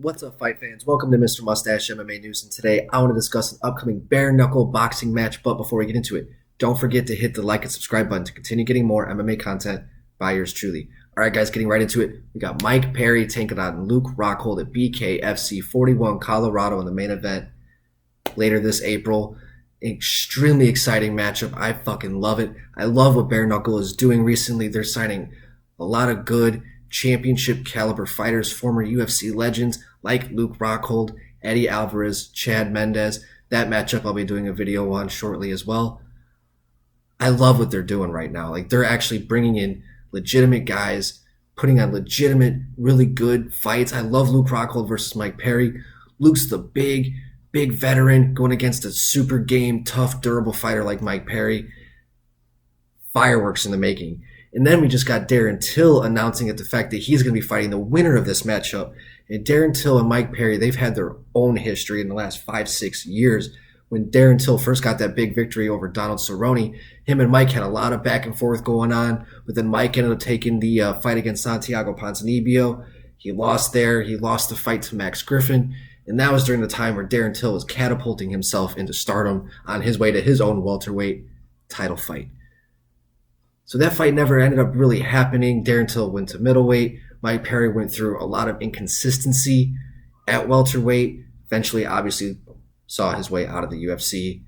What's up, fight fans? Welcome to Mr. Mustache MMA News, and today I want to discuss an upcoming bare-knuckle boxing match, but before we get into it, don't forget to hit the like and subscribe button to continue getting more MMA content by yours truly. Alright guys, getting right into it, we got Mike Perry taking on Luke Rockhold at BKFC 41 Colorado in the main event later this April. Extremely exciting matchup. I fucking love it. I love what bare knuckle is doing recently. They're signing a lot of good championship caliber fighters, former UFC legends like Luke Rockhold, Eddie Alvarez, Chad Mendez. That matchup I'll be doing a video on shortly as well. I love what they're doing right now. Like, they're actually bringing in legitimate guys, putting on legitimate, really good fights. I love Luke Rockhold versus Mike Perry. Luke's the big veteran going against a super game, tough, durable fighter like Mike Perry. Fireworks in the making. And then we just got Darren Till announcing the fact that he's going to be fighting the winner of this matchup. And Darren Till and Mike Perry, they've had their own history in the last 5-6 years. When Darren Till first got that big victory over Donald Cerrone, him and Mike had a lot of back and forth going on. But then Mike ended up taking the fight against Santiago Ponzinibbio. He lost there. He lost the fight to Max Griffin. And that was during the time where Darren Till was catapulting himself into stardom on his way to his own welterweight title fight. So that fight never ended up really happening. Darren Till went to middleweight. Mike Perry went through a lot of inconsistency at welterweight. Eventually, obviously, saw his way out of the UFC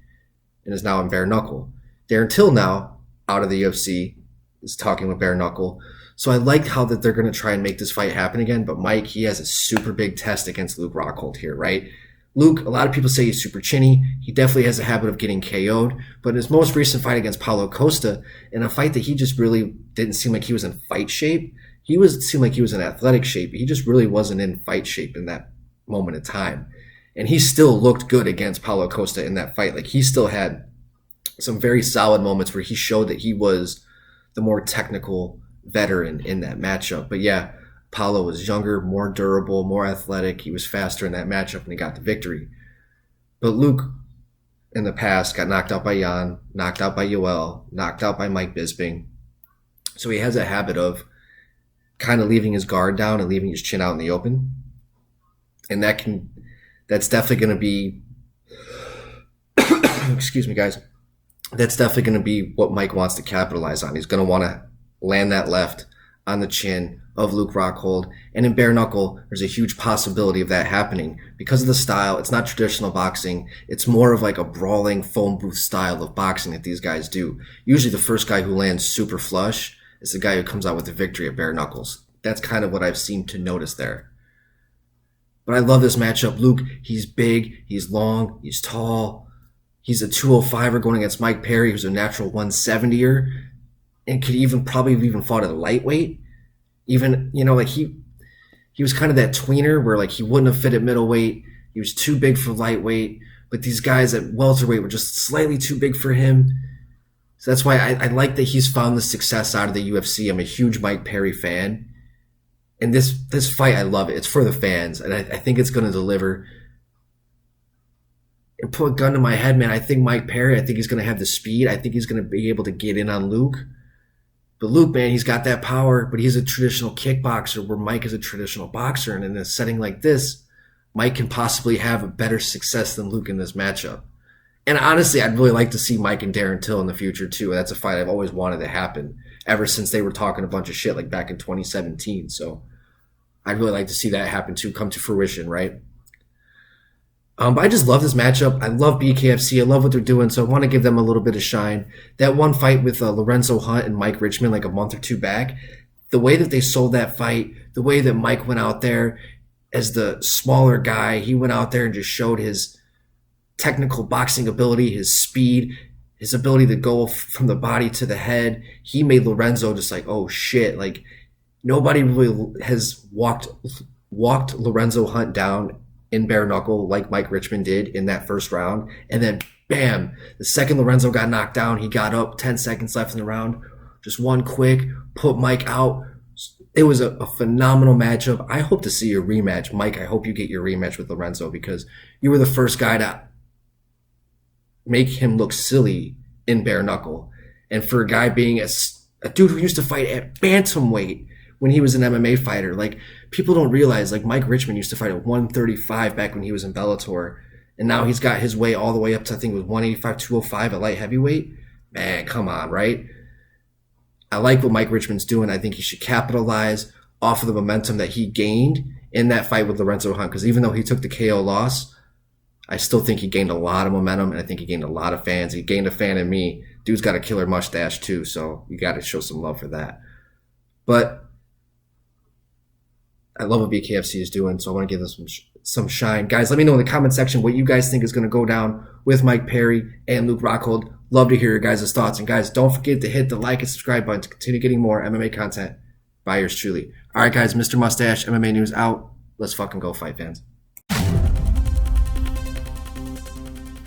and is now in bare knuckle. Darren Till now, out of the UFC, is talking with bare knuckle. So I like how that they're going to try and make this fight happen again. But Mike, he has a super big test against Luke Rockhold here, right? Luke, a lot of people say he's super chinny. He definitely has a habit of getting KO'd. But in his most recent fight against Paulo Costa, in a fight that he just really didn't seem like he was in fight shape, seemed like he was in athletic shape. He just really wasn't in fight shape in that moment of time. And he still looked good against Paulo Costa in that fight. Like, he still had some very solid moments where he showed that he was the more technical veteran in that matchup. But yeah, Paulo was younger, more durable, more athletic. He was faster in that matchup, and he got the victory. But Luke, in the past, got knocked out by Jan, knocked out by Yoel, knocked out by Mike Bisping. So he has a habit of kind of leaving his guard down and leaving his chin out in the open. And that's definitely going to be, excuse me, guys. That's definitely going to be what Mike wants to capitalize on. He's going to want to land that left on the chin of Luke Rockhold. And in bare knuckle, there's a huge possibility of that happening. Because of the style, it's not traditional boxing. It's more of like a brawling phone booth style of boxing that these guys do. Usually the first guy who lands super flush is the guy who comes out with the victory at bare knuckles. That's kind of what I've seemed to notice there. But I love this matchup. Luke, he's big, he's long, he's tall. He's a 205er going against Mike Perry, who's a natural 170er. And could even probably have even fought at a lightweight. Even, like he was kind of that tweener where like he wouldn't have fit at middleweight. He was too big for lightweight, but these guys at welterweight were just slightly too big for him. So that's why I like that he's found the success out of the UFC. I'm a huge Mike Perry fan. And this fight, I love it. It's for the fans, and I think it's going to deliver. And put a gun to my head, man, I think Mike Perry, I think he's going to have the speed. I think he's going to be able to get in on Luke. But Luke, man, he's got that power, but he's a traditional kickboxer where Mike is a traditional boxer. And in a setting like this, Mike can possibly have a better success than Luke in this matchup. And honestly, I'd really like to see Mike and Darren Till in the future, too. And that's a fight I've always wanted to happen ever since they were talking a bunch of shit like back in 2017. So I'd really like to see that happen, too, come to fruition, right? But I just love this matchup. I love BKFC. I love what they're doing, so I want to give them a little bit of shine. That one fight with Lorenzo Hunt and Mike Richmond like a month or two back, the way that they sold that fight, the way that Mike went out there as the smaller guy, he went out there and just showed his technical boxing ability, his speed, his ability to go from the body to the head. He made Lorenzo just like, oh shit, like nobody really has walked Lorenzo Hunt down in bare knuckle like Mike Richmond did in that first round. And then bam, the second Lorenzo got knocked down, he got up, 10 seconds left in the round, just one quick, put Mike out. It was a phenomenal matchup. I hope to see your rematch. Mike, I hope you get your rematch with Lorenzo because you were the first guy to make him look silly in bare knuckle. And for a guy being a dude who used to fight at bantamweight, when he was an MMA fighter. Like, people don't realize, like, Mike Richman used to fight at 135 back when he was in Bellator, and now he's got his way all the way up to, I think it was 185, 205 at light heavyweight. Man, come on, right? I like what Mike Richman's doing. I think he should capitalize off of the momentum that he gained in that fight with Lorenzo Hunt, because even though he took the KO loss, I still think he gained a lot of momentum, and I think he gained a lot of fans. He gained a fan in me. Dude's got a killer mustache too, so you got to show some love for that. But I love what BKFC is doing, so I want to give them some shine. Guys, let me know in the comment section what you guys think is going to go down with Mike Perry and Luke Rockhold. Love to hear your guys' thoughts. And guys, don't forget to hit the like and subscribe button to continue getting more MMA content by yours truly. All right, guys, Mr. Mustache, MMA News out. Let's fucking go fight, fans.